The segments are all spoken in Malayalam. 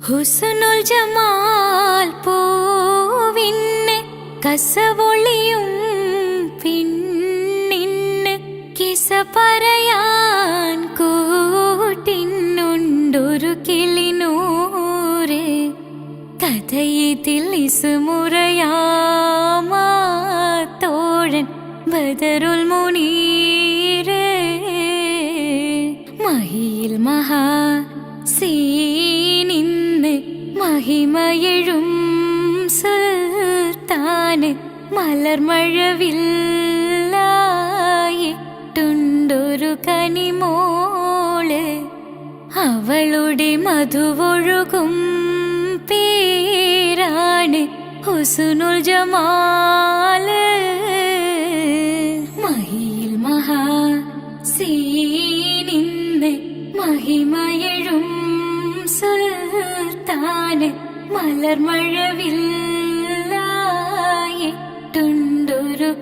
ഹുസ്നുൽ ജമാൽ പൂവിന് കസവൊളിയും പിന്നിന് കിസ പറയാൻ കൂട്ടിനുണ്ടൊരു കിളിനൂറ് കഥയിതിൽ ഇസുമുറയാമാത്തോഴൻ ബദറുൽ മുനീറ് മഹിയിൽ മഹാ സീനിന്ന് മഹിമയെഴും സുൽത്താന് മലർമഴവില്ലായിട്ടുണ്ടൊരു കനിമോള് അവളുടെ മധുവൊഴുകും പേരാണ് ഹുസ്നുൽ ജമാല് മഹിയിൽ മഹാ സീനിന്ന് മഹിമയെഴും സുൽത്താന് മലർമഴവില്ലായിട്ടുണ്ടൊരു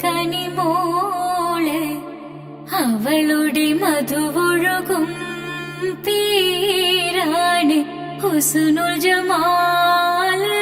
കനിമോള് അവളുടെ മധുവൊഴുകും പേരാണ് ഹുസ്നുൽ ജമാല്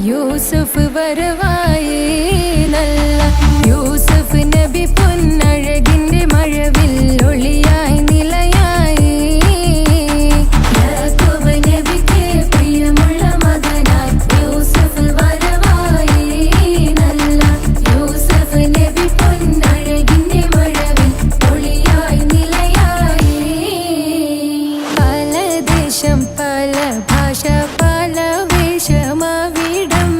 യൂസുഫ് വരവായി നല്ല യൂസുഫ് നബി പൊന്നഴകിന്റെ മഴവിൽ ഒളിയായി നിലയായി യാക്കൂബ് നബിക്ക് പ്രിയമുള്ള മകനായി യൂസുഫ് വരവായി നല്ല യൂസുഫ് നബി പൊന്നഴകിന്റെ മഴവിൽ ഒളിയായി നിലയായി പല ദേശം പല ഭാഷ പല വേഷമവിടം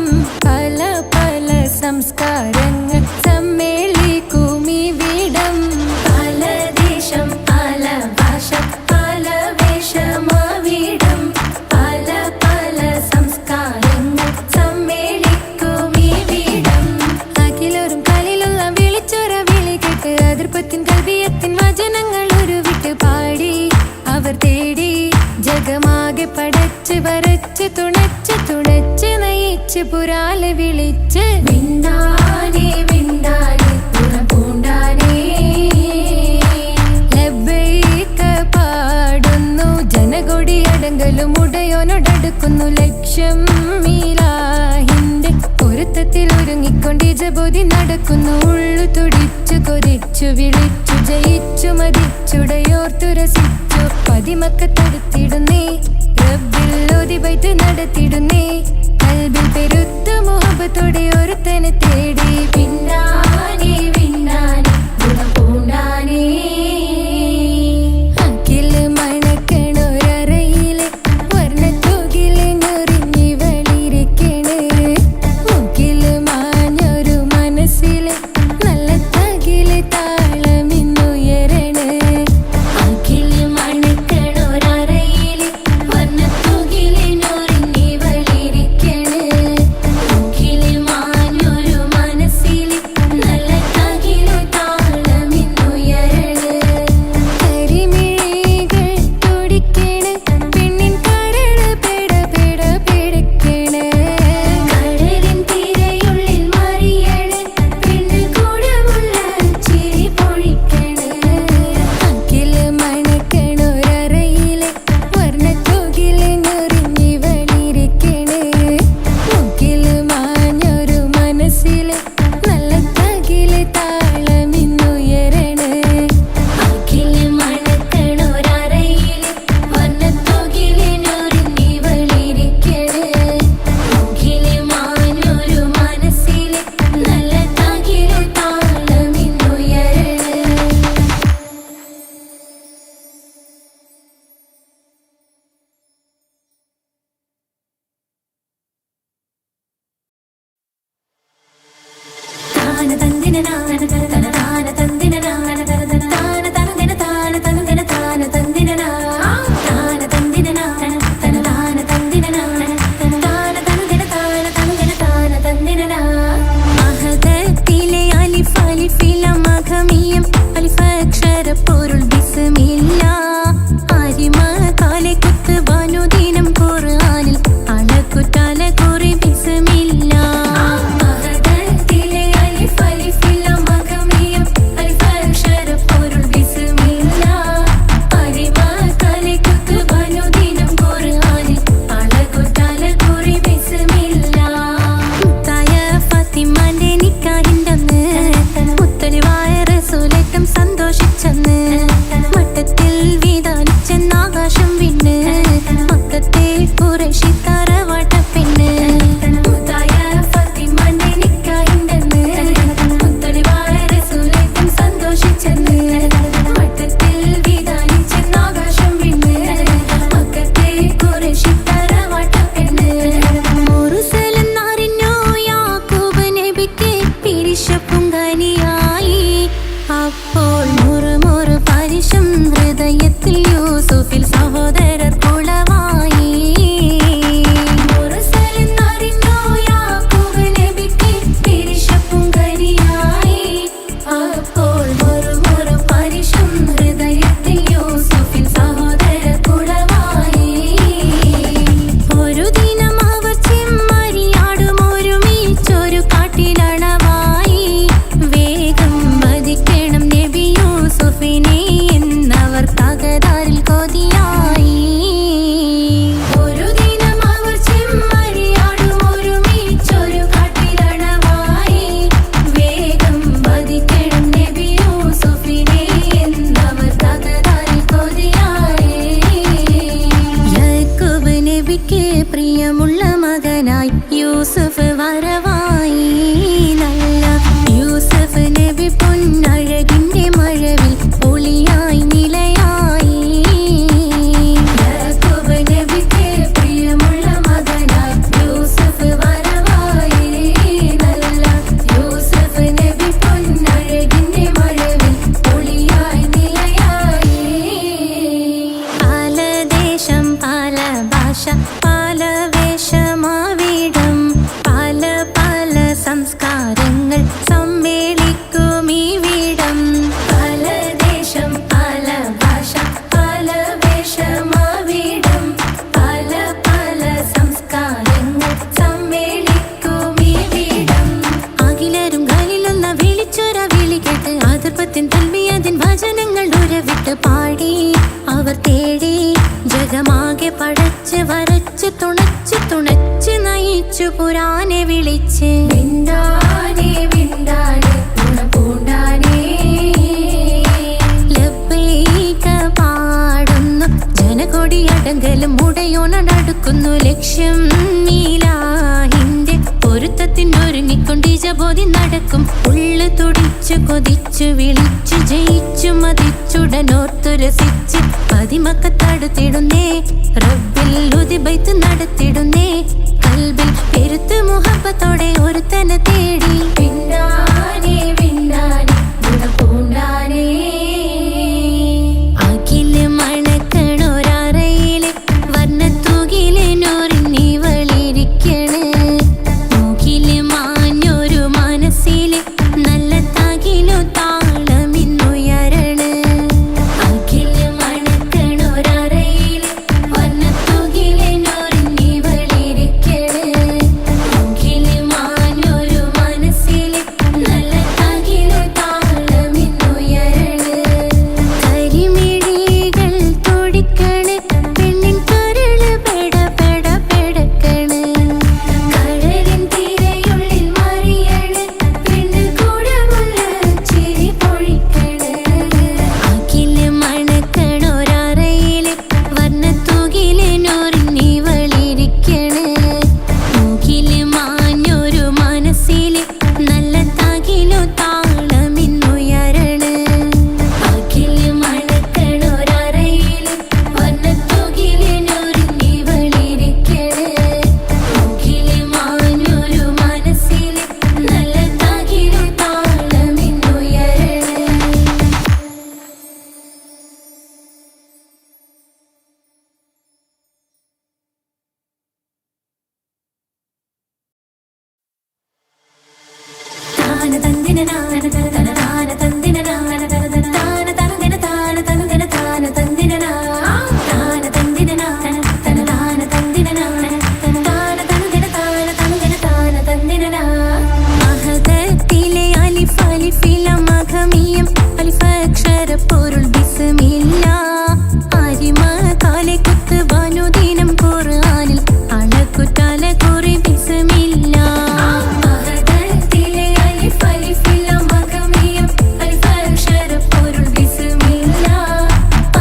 പല പല സംസ്കാരങ്ങൾ സമ്മേളിക്കുമിവിടം പല ദേശം പല ഭാഷ പല വേഷമവിടം പല പല സംസ്കാരങ്ങൾ സമ്മേളിക്കുമിവിടം അഖിലോരും കലിലുള്ള വിളിച്ചൊര വിളി കേട്ട് അതിർപ്പത്തിൻ കൽവിയത്തിൻ വചനങ്ങൾ ഉരുവിട്ട് പാടി അവർ തേടി ജഗമാകെ പടച്ച് വരച്ച് തുണച്ച് തുണച്ച് നയിച്ച് പുരാലെ വിളിച്ച് വിണ്ടാനേ വിണ്ടാനേ പൂണ്ടാനേ ലബ്ബൈക പാടുന്നു ജനകൊടി അടങ്കലും ഉടയോനോടടുക്കുന്നു ലക്ഷ്യം മീലാഹിന്റെ പൊരുത്തത്തിൽ ഒരുങ്ങിക്കൊണ്ട് ജബോധി നടക്കുന്നു ഉള്ളു തുടിച്ചു കൊതിച്ചു വിളിച്ചു ജയിച്ചു മതിച്ചുടയോ ഓർത്തുരസിച്ചു പതിമക്കത്തടുത്തിടുന്നേ റബ്ബിൽ ഓതി ബൈത്ത് നടത്തിടുന്നേ കൽബിൽ പെരുത്ത മുഹബത്തോടെ ഒരുത്തനെ തേടി പിന്നാനെ വിണ്ണാനെ ഗുണം പൂണ്ടാനേ അക്കില് മണക്കണൊരറയിലെ വർണ്ണത്തുകില് ഞൊറിഞ്ഞി വളിരിക്കണ് മുക്കില് മാഞ്ഞൊരു മനസ്സില് നല്ല തകില് താളമിന്നുയരണ അക്കില് മണക്കണൊരറയിലെ വർണ്ണത്തുകില് ഞൊറിഞ്ഞി വളിരിക്കണ് മുക്കില് മാഞ്ഞൊരു മനസ്സില് നല്ല തകില് താളമിന്നുയരണ കരിമിഴികൾ തുടിക്കണ് പെണ്ണിൻ കരള് പെട പെട പെടക്കണ് കടലിൻ തിരയുള്ളിൽ മറിയണ് പെണ്ണ് കൂടമുള്ള ചിരി പൊഴിക്കണ് അക്കില് മണക്കണൊരറയിലെ വർണ്ണത്തുകില് ഞൊറിഞ്ഞി വളിരിക്കണ് മുക്കില് മാഞ്ഞൊരു മനസ്സില് നല്ല തകില് താളമിന്നുയരണ അക്കില് മണക്കണൊരറയിലെ വർണ്ണത്തുകില് ഞൊറിഞ്ഞി വളിരിക്കണ് മുക്കില് മാഞ്ഞൊരു മനസ്സില് നല്ല തകില് താളമിന്നുയരണ താന തന്ദിന നാന തന താന തന്ദിന നാന തന താന തന്ദിന താന തന്ദിന താന തന്ദിന നാ താന തന്ദിന നാന തന താന തന്ദിന നാന തന താന തന്ദിന താന തന്ദിന താന തന്ദിന നാ മഹദത്തിലെ അലിഫ് അലിഫില മഖമിയം അലിഫ് അക്ഷര പൊരുൾ ബിസ്മില്ല അരിമ കാലെ കുത്ത് വനുദിനം ഖുർആനിൽ അളക്കുതല കുറി ബിസ്മില്ല മഹദത്തിലെ അലിഫ് അലിഫില മഖമിയം അലിഫ് അക്ഷര പൊരുൾ ബിസ്മില്ല അരിമ കാലെ കുത്ത് വനുദിനം ഖുർആനിൽ അളക്കുതല കുറി ബിസ്മില്ല മുത്തായ ഫാത്തിമാന്റെ നിക്കാഹിന്റന്ന് മുത്തലിവായ റസൂലേറ്റം സന്തോഷിച്ചെന്ന് മട്ടത്തിൽ വീതാനിച്ചെന്ന് ആകാശം വിണ്ണ് മക്കത്തെ ഖുറൈശി തറവാട്ടപ്പെണ്ണ് മുത്തായ ഫാത്തിമാന്റെ നിക്കാഹിന്റന്ന് മുത്തലിവായ റസൂലേറ്റം സന്തോഷിച്ചെന്ന് മട്ടത്തിൽ വീതാനിച്ചെന്ന് ആകാശം വിണ്ണ് മക്കത്തെ ഖുറൈശി തറവാട്ടപ്പെണ്ണ് മുറുസലെന്നറിഞ്ഞു യാക്കൂബ് നബിക്ക് പിരിശപ്പുങ്കനിയായി അപ്പോൾ മുറുമുറു പരിശം ഹൃദയത്തിൽ യൂസുഫിൽ സഹോദരർ കുളവായി മുറുസലെന്നറിഞ്ഞു യാക്കൂബ് നബിക്ക് പിരിശപ്പുങ്കനിയായി അപ്പോൾ മുറുമുറു പരിശം ഹൃദയത്തിൽ യൂസുഫിൽ സഹോദരർ കുളവായി ഒരു ദിനം അവർ ചെമ്മരിയാടും ഒരുമിച്ചൊരു കാട്ടിലണവായി വേഗം വധിക്കണം നബി യൂസുഫിനെ എന്നവർ തകരാറിൽ കൊതിയായി ഒരു ദിനം അവർ ചെമ്മരിയാടും ഒരുമിച്ചൊരു കാട്ടിലണവായി വേഗം വധിക്കണം നബി യൂസുഫിനെ എന്നവർ തകരാറിൽ കൊതിയായി യാക്കൂബ് നബിക്ക് പ്രിയമുള്ള മകനായി യൂസുഫ് വരവായി നല്ല യൂസുഫ് നബി പൊന്നഴകിന്റെ മഴവിൽ ഒളിയായി നിലയായി യാക്കൂബ് നബിക്ക് പ്രിയമുള്ള മകനായി യൂസുഫ് വരവായി നല്ല യൂസുഫ് നബി പൊന്നഴകിന്റെ മഴവിൽ ഒളിയായി നിലയായി പല ദേശം പല ഭാഷ പല വേഷമാവിടം പല പല സംസ്കാരങ്ങൾ സമ്മേളിക്കും ഇവിടം പല ദേശം പല ഭാഷ പല വേഷമാവിടം പല പല സംസ്കാരങ്ങൾ സമ്മേളിക്കും ഇവിടം അഖിലരും കളിലൊന്ന വിളിച്ചൊര വിളി കേട്ട് അതിർപ്പത്തിൻ തൽബിയതിൻ വചനങ്ങൾ ഉരവിട്ട് പാടി അവർ തേടി ജഗമാകെ പടച്ച് വരച്ച് തുണച്ച് നയിച്ചു പുരാനെ വിളിച്ച് വിണ്ടാനെ വിണ്ടാനെ ഗുണം പൂണ്ടാനെ ലബ്ബൈക ഒന്നു ലക്ഷ്യം മീലാഹിന്റെ പൊരുത്തത്തിനൊരുങ്ങിക്കൊണ്ടിജബോധി നടക്കും. ഉള്ളു തുടിച്ചു കൊതിച്ചു വിളിച്ചു ജയിച്ചു മതിച്ചുടനോർത്തു രസിച്ച് പതിമക്കത്തടുത്തിടുന്നേ റബ്ബിൽ ഉദിബൈത്ത് നടത്തിടുന്നേ. കൽബിൽ പെരുത്ത് മുഹബത്തോടെ ഒരുത്തനെ തേടി പിന്നാനെ പിന്നാനെ ഗുണപൂണ്ടാനേ. അഖില് മണക്കണൊരറയില് വർണ്ണത്തൂകില് നൂറിനിവളിരിക്കണ്. മൂക്കില് മാഞ്ഞൊരു മനസ്സില് നല്ല തകിലു താളമിന്നുയരണ്. അഖില് മണക്കണൊരറയില് വർണ്ണത്തൂകില് നൂറിനിവളിരിക്കണ്. മൂക്കില് മാഞ്ഞൊരു മനസ്സില് നല്ല തകിലു താളമിന്നുയരണ്. കരിമിഴികൾ തുടിക്കണ് പെണ്ണിൻ കരള് പെട പെട പെടക്കണ്. കടലിൻ തിരയുള്ളിൽ മറിയണ് പെണ്ണ് കൂടമുള്ള ചിരി പൊഴിക്കണ്. അഖില് മണക്കണൊരറയില് വർണ്ണത്തൂകില് നൂറിനിവളിരിക്കണ്. മൂക്കില് മാഞ്ഞൊരു മനസ്സില് നല്ല തകിലു താളമിന്നുയരണ്. അഖില് മണക്കണൊരറയില് വർണ്ണത്തൂകില് നൂറിനിവളിരിക്കണ്. മൂക്കില് മാഞ്ഞൊരു മനസ്സില് നല്ല തകിലു താളമിന്നുയരണ്. താന തന്ദിന നാന തന താന തന്ദിന നാന താന തനദിന താന തനദിന താന തന്ദിന താന തന്ദിന നാന തന താന തന്ദിന നാന താന തനദിന താന തനദിന താന തന്ദിന. മഹദത്തിലെ അലിഫ് അലിഫില മഖമിയം അലിഫക്ഷര പൊരുൾ ബിസ്മില്ല. അരിമ കാലെ കുത്ത് വനുദിനം ഖുർആനിൽ അളക്കുതല കുറി ബിസ്മില്ല. മഹദത്തിലെ അലിഫ് അലിഫില മഖമിയം അലിഫക്ഷര പൊരുൾ ബിസ്മില്ല.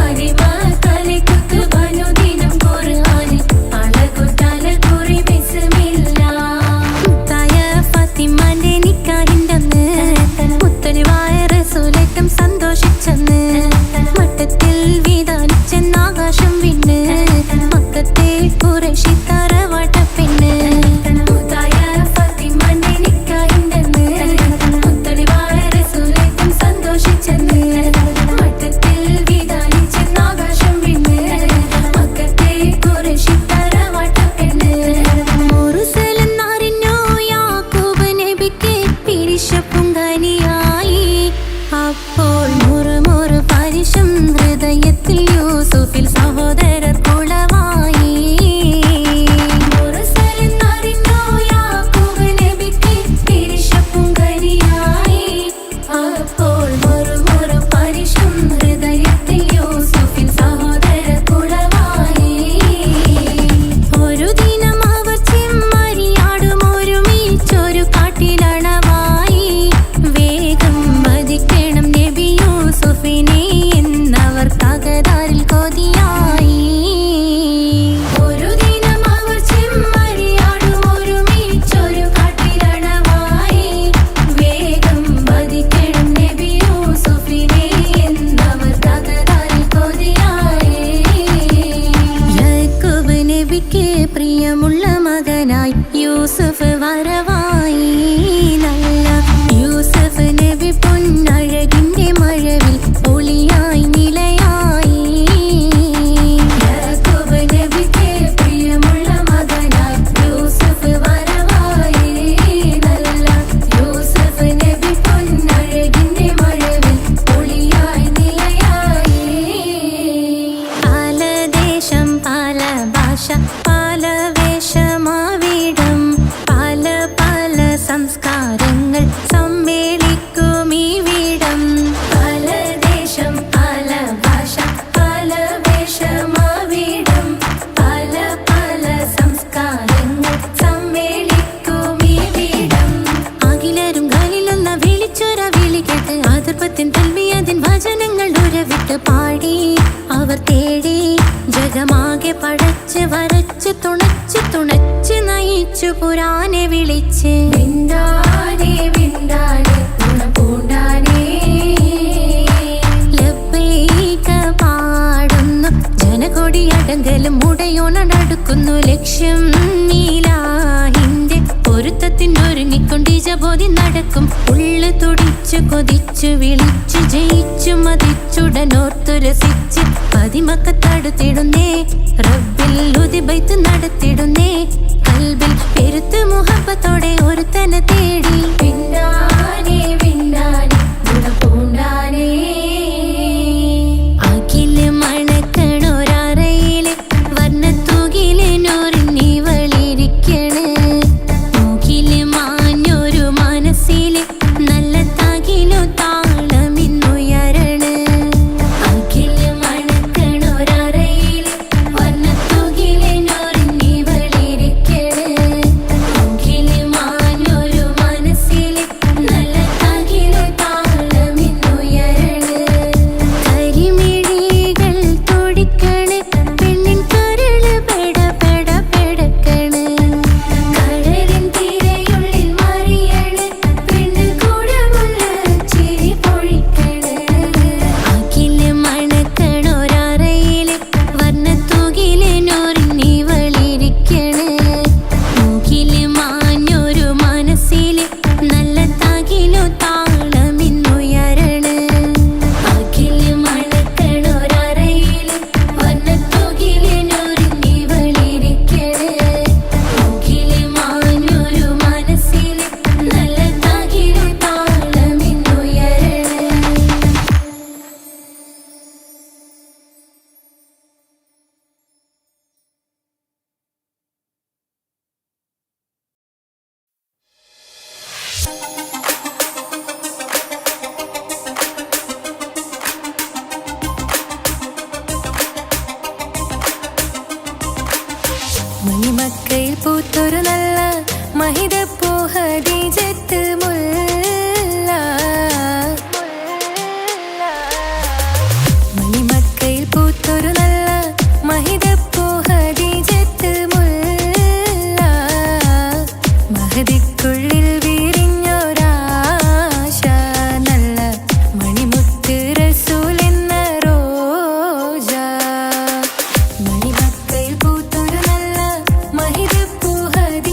അരിമ കാലെ കുത്ത് വനുദിനം ഖുർആനിൽ അളക്കുതല കുറി ബിസ്മില്ല. മുത്തായ ഫാത്തിമാന്റെ നിക്കാഹിന്റന്ന് മുത്തലിവായ റസൂലേറ്റം സന്തോഷിച്ചെന്ന് പാടി അവർ തേടി ജഗമാകെ പടച്ച് വരച്ച് തുണച്ച് തുണച്ച് നയിച്ചു പുരാനെ വിളിച്ച് വിണ്ടാനേ വിണ്ടാനേ പൂണ്ടാനേ ലബ്ബൈക പാടുന്നു ജനകൊടിയടങ്കലും മുടയോണടുക്കുന്നു ലക്ഷ്യം നീലാഹിന്റെ പൊരുത്തത്തിനൊരുങ്ങിക്കൊണ്ടിജബോധി നടക്കും ഉള്ളു തുടിച്ചു കൊതിച്ചു വിളിച്ചു ജയിച്ചു മതിച്ചുടനോർത്തു രസിച്ച് പതിമക്കത്തടുത്തിടുന്നേ റബ്ബിൽ ഉദിബൈത്ത് നടത്തിടുന്നേ കൽബിൽ പെരുത്ത് മുഹബത്തോടെ ഒരുത്തനെ തേടി വിണ്ടാനേ വിണ്ടാനേ പൂണ്ടാനേ അഖില് മണക്കണൊരറയില് വർണ്ണത്തൂകില് നൂറിനി വളിരിക്കണ് മൂക്കില് മാഞ്ഞൊരു മനസ്സില് നല്ല തകിലു താളമിന്നുയരണ അഖില് മണക്കണൊരറയില് വർണ്ണത്തൂകില് നൂറിനി വളിരിക്കണ് മൂക്കില് മാഞ്ഞൊരു മനസ്സില് നല്ല തകിലു താളമിന്നുയരണ കരിമിഴികൾ തുടിക്കണ് പെണ്ണിൻ കരള് പെട പെട പെടക്കണ് കടലിൻ തിരയുള്ളിൽ മറിയണ് പെണ്ണ് കൂടമുള്ള ചിരി പൊഴിക്കണ് അഖില് മണക്കണൊരറയില് വർണ്ണത്തൂകില് നൂറിനി വളിരിക്കണ് മൂക്കില് മാഞ്ഞൊരു മനസ്സില് നല്ല തകിലു താളമിന്നുയരണ അഖില് മണക്കണൊരറയില് വർണ്ണത്തൂകില് നൂറിനി വളിരിക്കണ് മൂക്കില് മാഞ്ഞൊരു മനസ്സില് നല്ല തകിലു താളമിന്നുയരണ മണിമക്കയിൽ പൂത്തൊരു നല്ല മഹിതപ്പൂ ഹദീജത്ത് മുല്ല മണിമക്കയിൽ പൂത്തൊരു നല്ല മഹിതപ്പൂ ഹദീജത്ത് മുല്ല മഹദിക്കുള്ളിൽ വിരിഞ്ഞൊരാശ നല്ല മണിമുത്ത് റസൂൽ എന്ന റോജ മണിമക്കയിൽ പൂത്തൊരു നല്ല മഹിതപ്പൂ ഹദീജത്ത്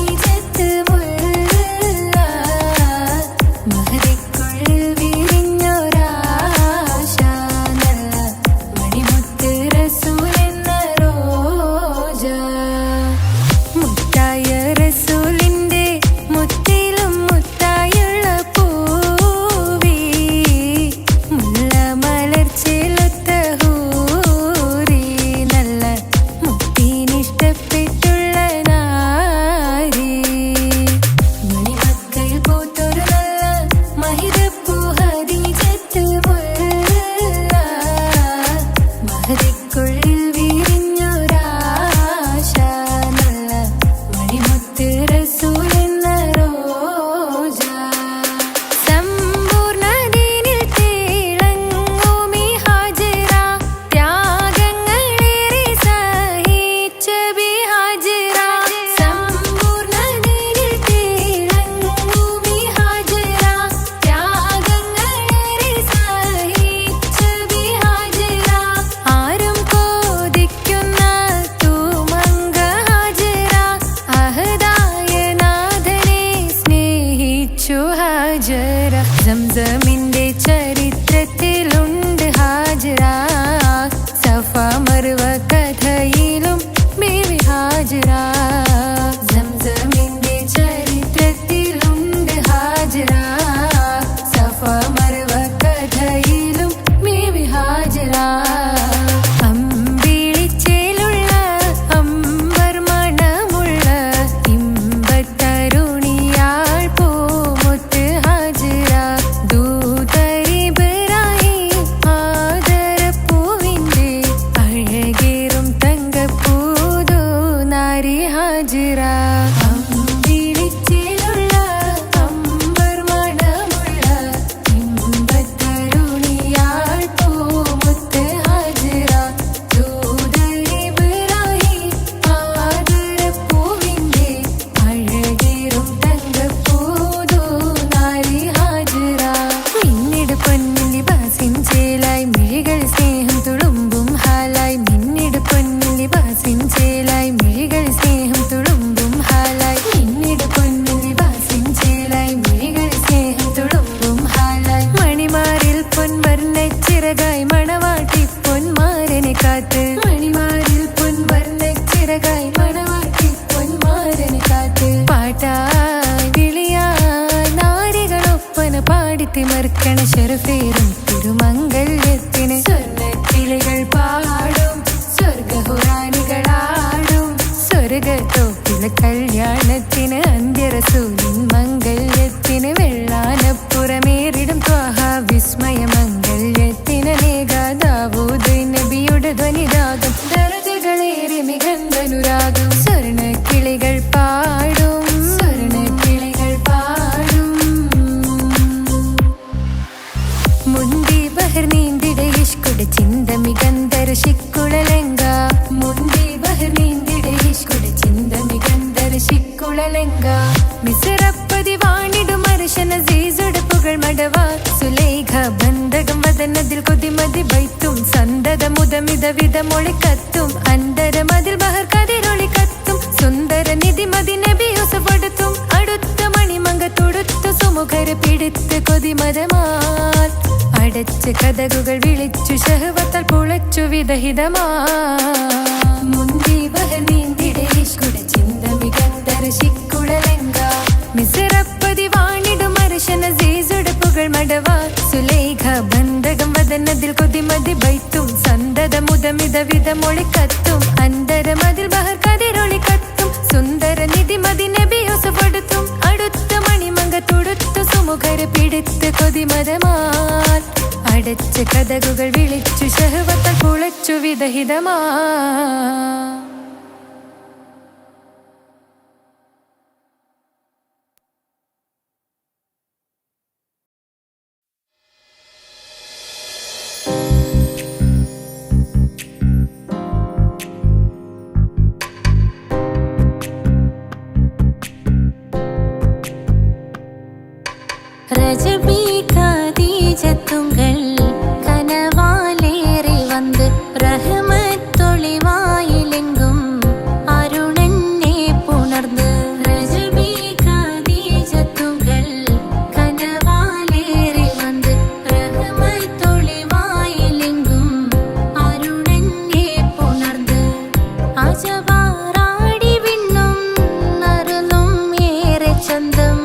ഷെറഫേറും തിരുമംഗല്യത്തിന് സ്വർണ്ണക്കിളികൾ പാടും സ്വർഗഹുറാനികളാടും സ്വർഗത്തോപ്പിലെ കല്യാണത്തിന് അന്ത്യറസൂലിൻ മംഗല്യത്തിന് വെള്ളാനപ്പുറമേറിടും ത്വാഹ വിസ്മയ മംഗല്യത്തിന് ദാവൂദ് നബിയുടെ ധ്വനിരാഗം ദരജകളേറെ മികന്തനുരാഗം സ്വർണ്ണക്കിളികൾ പാടും സ്വർണ്ണക്കിളികൾ പാടും മുന്തി ബഹർ നീന്തിടെ ഇഷ്കുടെ ചിന്ത മികന്തര ശിക്കുളലങ്ക മുന്തി ബഹർ നീന്തിടെ ഇഷ്കുടെ ചിന്ത മികന്തര ശിക്കുളലങ്ക മിസറപ്പതി വാണിടും അർശന സീസുടെ പുകൾ മടവ സുലൈഖ ബന്ധകം വദനതിൽ കൊതിമതി ബൈത്തും സന്തത മുതമിത വിധമൊളി കത്തും അന്തരമതിൽ ബഹർ കതിരൊളി കത്തും സുന്ദര നിധി മതി നബി യൂസഫെടുത്തും അടുത്ത മണിമങ്ക തൊടുത്തു സുമുഖരെ പിടിത്ത് കൊതിമതമാൽ അടച്ച് കഥകുകൾ വിളിച്ചു ഷഹവത്താൽ പുളച്ചു വിദഹിതമാ മുന്തി ബഹർ നീന്തിടെ ഇഷ്കുടെ ചിന്ത മികന്തര ശിക്കുളലങ്ക മിസറപ്പതി വാണിടും അർശന സീസുടെ പുകൾ മടവ സുലൈഖ ബന്ധകം വദനതിൽ കൊതിമതി ബൈത്തും സന്തത മുതമിത വിധമൊളി കത്തും അന്തരമതിൽ ബഹർ കതിരൊളി കത്തും സുന്ദര നിധി മതി നബി യൂസഫെടുത്തും അടുത്ത മണിമങ്ക തൊടുത്തു സുമുഖരെ പിടിത്ത് കൊതിമതമാൽ അടച്ച് കഥകുകൾ വിളിച്ചു ഷഹവത്താൽ പുളച്ചു വിദഹിതമാ ரஜபி கதீஜத்துங்கள் கனவாலேறி வந்து ரஹமத்தொளிவாயிலெங்கும் அருணன்னே புணர்ந்து ரஜபி கதீஜத்துங்கள் கனவாலேறி வந்து ரஹமத்தொளிவாயிலெங்கும் அருணன்னே புணர்ந்து அஜபாராடி விண்ணும் அருளும் ஏറെ ചന്തം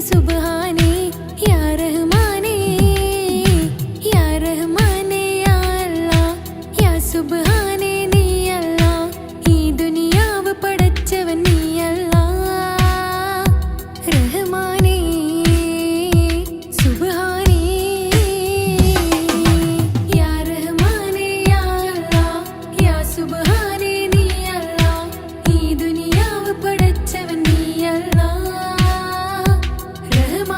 സുബ്ഹാനേ യാ റഹ്മാനേ യാ റഹ്മാനേ യാ അല്ലാഹ് യാ സുബ്ഹാനേ നീ അല്ലാഹ് ഈ ദുനിയാവ് പടച്ചവൻ നീ അല്ലാഹ് റഹ്മാനേ സുബ്ഹാനേ യാ റഹ്മാനേ യാ അല്ലാഹ് യാ സുബ്ഹാനേ നീ അല്ലാഹ് ഈ ദുനിയാവ് പടച്ചവൻ നീ അല്ലാഹ് റഹ്മാനേ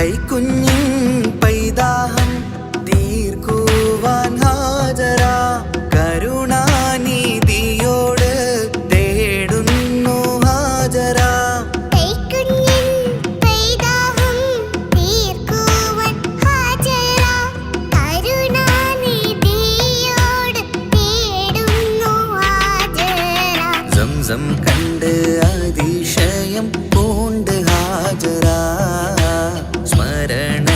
കൈക്കുഞ്ഞിൻ പൈതാഹം തീർക്കുവാൻ ഹാജര കരുണാനിധിയോട് തേടുന്നു ഹാജര. കൈക്കുഞ്ഞിൻ പൈതാഹം തീർക്കുവാൻ ഹാജര കരുണാനിധിയോട് തേടുന്നു ഹാജര. സംസം കണ്ട് അതിശയം പൂണ്ട് ഹാജര സ്മരണ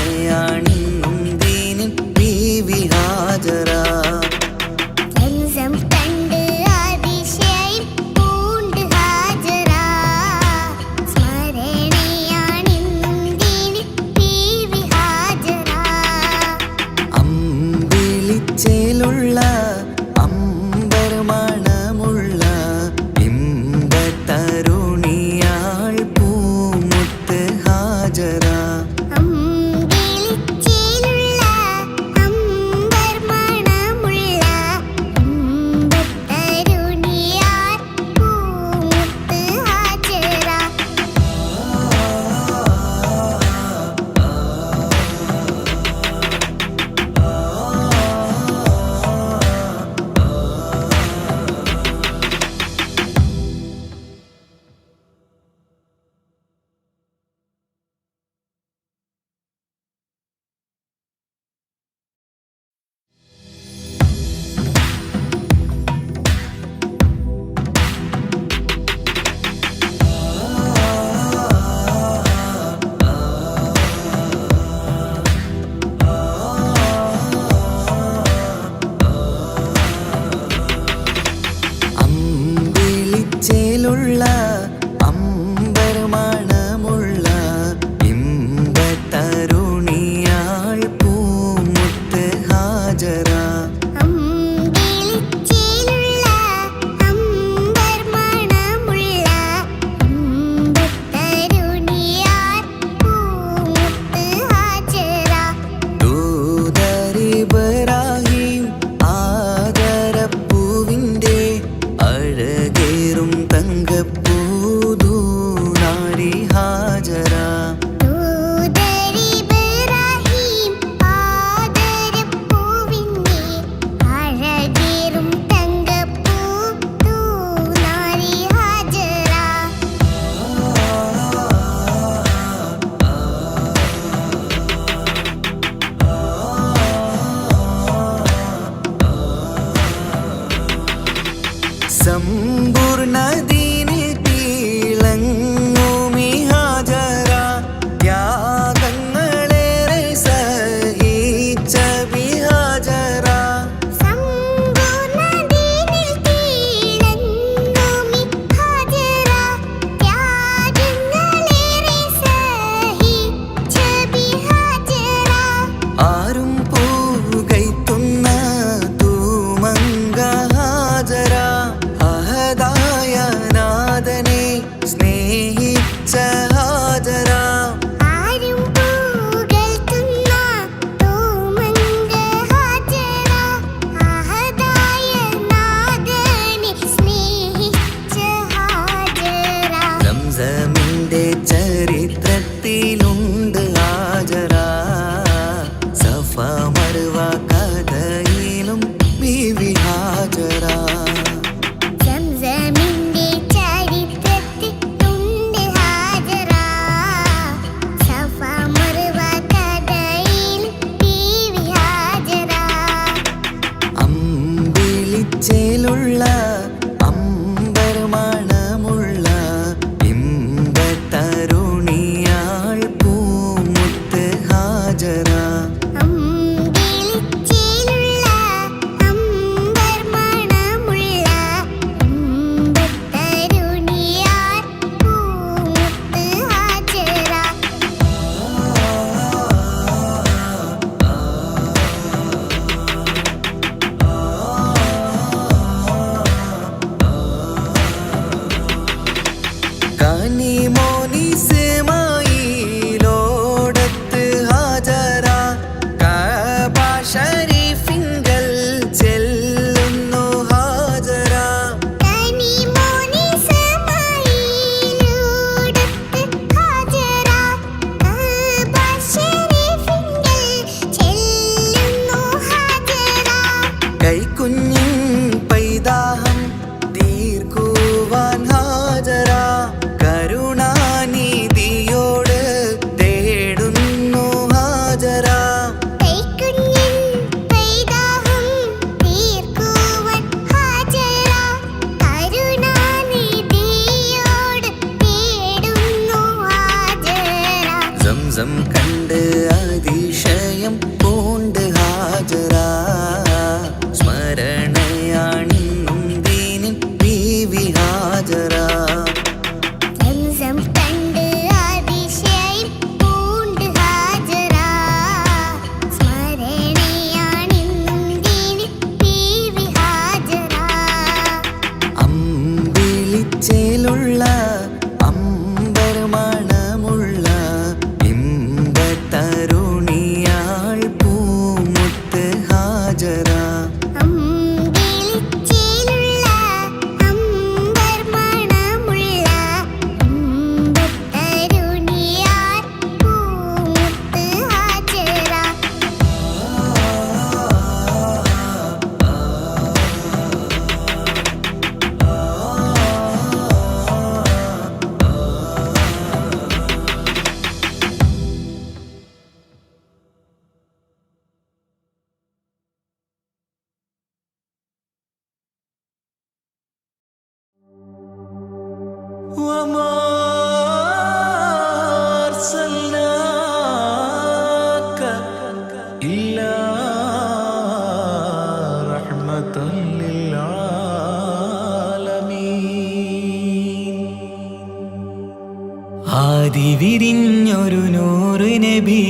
ആദി വിരിഞ്ഞൊരു നൂറ് നബി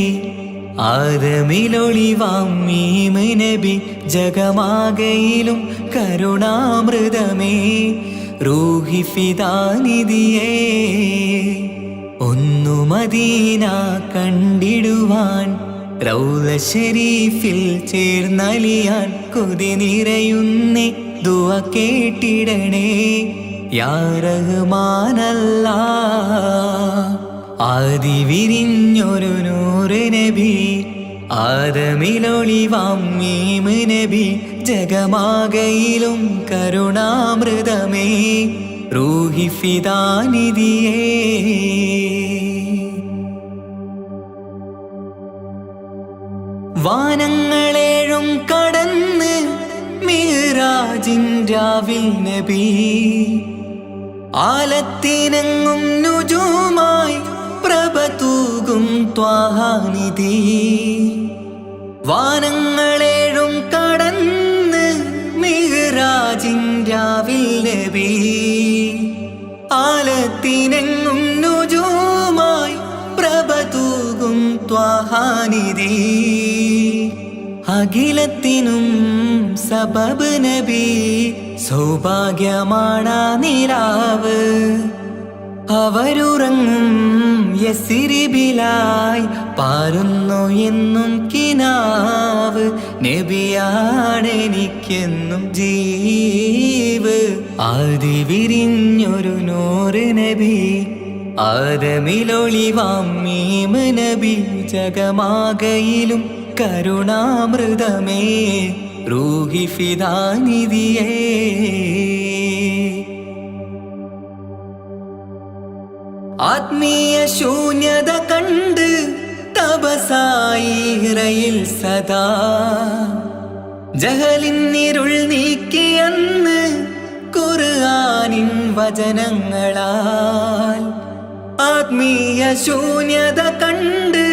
ആദമിലൊളിവാം മീമ് നബി ജഗമാകയിലും കരുണാമൃതമേ റൂഹി ഫിദാനിധിയേ ഒന്നു മദീന കണ്ടിടുവാൻ റൗള ശരീഫിൽ ചേർന്നലിയാൻ കൊതി നിറയുന്നേ ദുആ കേട്ടിടണേ യാ റഹ്മാനല്ലാ ആദി വിരിഞ്ഞൊരു നൂറ് നബി ആദമിലൊളിവാം മീമ് നബി ജഗമാകയിലും കരുണാമൃതമേ റൂഹി ഫിദാനിധിയേ വാനങ്ങളേഴും കടന്ന് മിഹ്റാജിൻ രാവിൽ നബി ആലത്തിനെങ്ങും നുജൂമായി പ്രഭ തൂകും ത്വാഹാനിധി വാനങ്ങളേഴും കടന്ന് മിഹ്റാജിൻ രാവിൽ നബി ആലത്തിനെങ്ങും നുജൂമായി പ്രഭ തൂകും ത്വാഹാനിധി അഖിലത്തിനും സബബ് നബി സൗഭാഗ്യമാണാ നിലാവ് അവരുറങ്ങും യസിരിബിലായി പാരുന്നു എന്നും കിനാവ് നബിയാണെനിക്കെന്നും ജീവ് ആദി വിരിഞ്ഞൊരു നൂറ് നബി ആദമിലൊളിവാം മീമ് നബി ജഗമാകയിലും കരുണാമൃതമേ റൂഹി ഫിദാനിധിയേ ആത്മീയ ശൂന്യത കണ്ട് തപസായി ഇറയിൽ സദാ ജഹലിന്നിരുൾ നീക്കിയെന്ന് ഖുർആനിൻ വചനങ്ങളാൽ ആത്മീയ ശൂന്യത കണ്ട്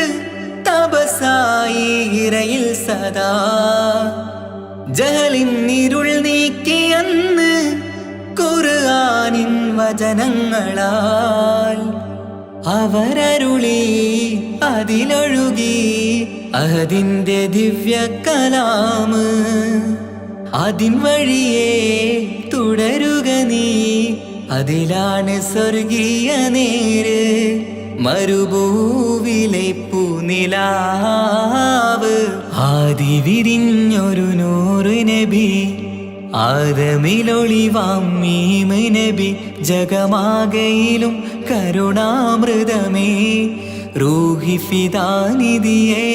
തപസായി ഇറയിൽ സദാ ജഹലിന്നിരുൾ നീക്കിയെന്ന് ഖുർആനിൻ വചനങ്ങളാൽ അവരരുളി അതിലൊഴുകി അതിൻ്റെ ദിവ്യ കലാമ് അതിൻ വഴിയേ തുടരുക നീ അതിലാണ് സ്വർഗീയ നേര് മരുഭൂവിലെ പൂനിലാവ് ആദി വിരിഞ്ഞൊരു നൂറ് നബി ആദമിലൊളിവാം മീമ് നബി ജഗമാകയിലും കരുണാമൃതമേ റൂഹി ഫിദാനിധിയേ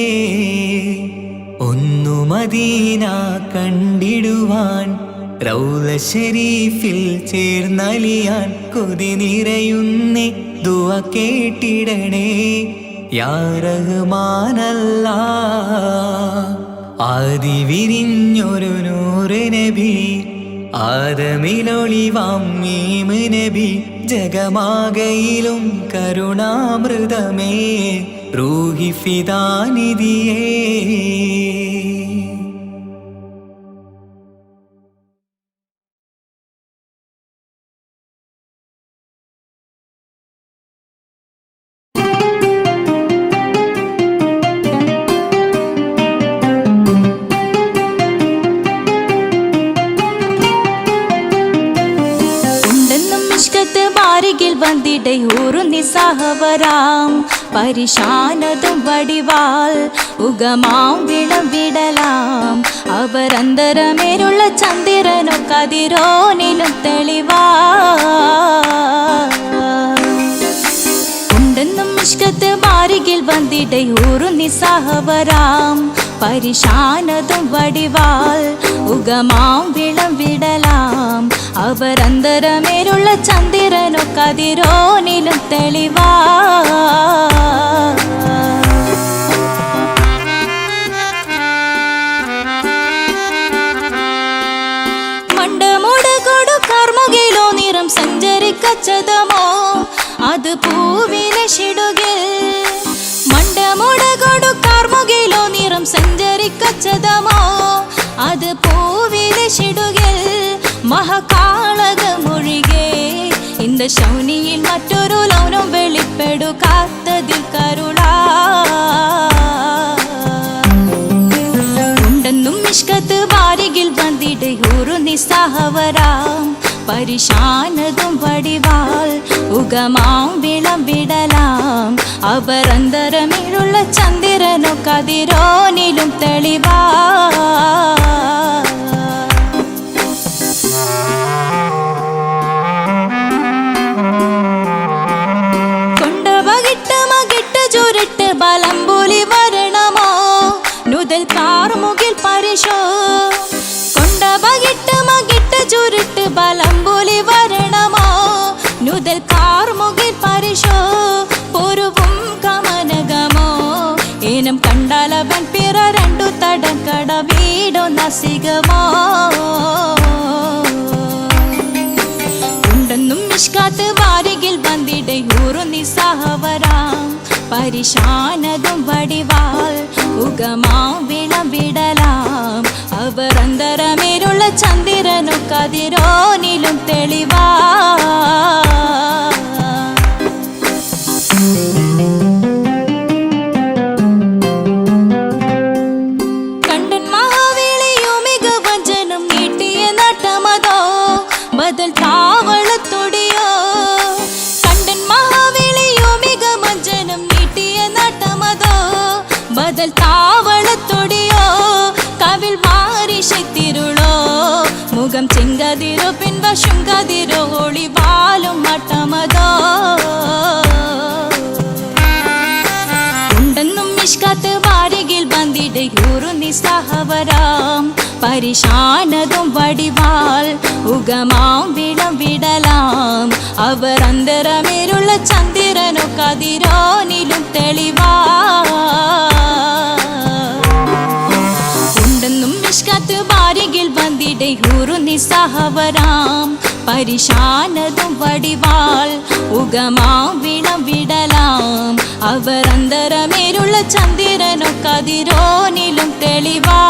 ഒന്നു മദീന കണ്ടിടുവാൻ റൗള ശരീഫിൽ ചേർന്നലിയാൻ കൊതി നിറയുന്നേ ദുആ കേട്ടിടണേ യാ റഹ്മാനല്ലാ ആദി വിരിഞ്ഞൊരു നൂറ് നബി ആദമിലൊളിവാം മീമ് നബി ജഗമാകയിലും കരുണാമൃതമേ റൂഹി ഫിദാനിധിയേ നിസാഹവരാം പരിശാനതും വടിവാൽ ഉഗമാം വിടലാം അവരന്തരമേലുള്ള ചന്ദ്രനോ കതിരോനിലും തെളിവാ ഉണ്ടെന്നും ഇഷ്കത്ത് മാരികിൽ വന്നിടയൂറു നിസാഹവരാം പരിശാനതും വടിവാൽ ഉഗമാം വിടലാം അവരന്തരമേലുള്ള ചന്ദ്രനോ കതിരോനിലും തെളിവാ മണ്ടമോട് കൊടു കർമുകിലോ നിറം സഞ്ചരിക്കച്ചതമോ അത് പൂവിലെ ഷിടുകിൽ മണ്ടമോട് കൊടു കർമുകിലോ നിറം സഞ്ചരിക്കച്ചതമോ അത് പൂവിലെ ഷിടുകിൽ മഹകാളകമൊഴികെ இந்த ശൗനിയിൽ മറ്റൊരു ലൗനം വെളി പെടു കാത്തതിൽ കരുളാ ഉണ്ടെന്നും ഇഷ്കത്ത് വാരികിൽ വന്നിട്ട് ഒരു നിസ്സഹവരാം പരിശാനതും വടിവാൾ ഉഗമാം വിളംവിടലാം അവർ അന്തരമിഴുള്ള ചന്ദ്രനോ കതിരോനിലും തെളിവാ കൊണ്ടവകിട്ട് മകിട്ട് ചുരുട്ട് ബലംപുലി വരണമോ നുതൽ കാർമുകിൽ പരിശോ കൊണ്ടവകിട്ട് മകിട്ട് ചുരുട്ട് ബലംപുലി വരണമോ നുതൽ കാർമുകിൽ പരിശോ പൊരുവും കമനകമോ ഏനം കണ്ടാലവൻ പിറ രണ്ടു തടക്കട വീടോ നസികമോ ഉണ്ടെന്നും ഇഷ്കാത്ത് വാരികിൽ വന്നിടെ ഊറു നിസ്സഹവരാം പരിശാനതും വടിവാൾ ഉഗമാം വിളംവിടലാം അവർ അന്തരമേരുള്ള ചന്ദ്രനു കതിരോനിലും തെളിവാ കണ്ടൻ മഹാവേളിയോ മികവഞ്ചനും നീട്ടിയ നട്ടമതോ ബദൽ താവളത്തൊടിയോ കണ്ടൻ മഹാവേളിയോ മികവഞ്ചനും നീട്ടിയ നട്ടമതോ ബദൽ താവളത്തൊടിയോ കവിൽ മാറി ശക്തിരുളോ മുഖം ചെങ്കതിരോ പിൻവശം കതിരോ ഒളിവാലും മട്ടമതോ ഉണ്ടെന്നും ഇഷ്കാത്ത് വാരികിൽ വന്നിടെ ഊറു നിസ്സഹവരാം പരിശാനതും വടിവാൾ ഉഗമാം വിളംവിടലാം അവർ അന്തരമേരുള്ള ചന്ദ്രനോ കതിരോനിലും തെളിവാ ഉണ്ടെന്നും ഇഷ്കാത്ത് വാരികിൽ വന്നിടെ ഊറു നിസ്സഹവരാം പരിശാനതും വടിവാൾ ഉഗമാം വിളംവിടലാം അവർ അന്തരമേരുള്ള ചന്ദ്രനോ കതിരോനിലും തെളിവാ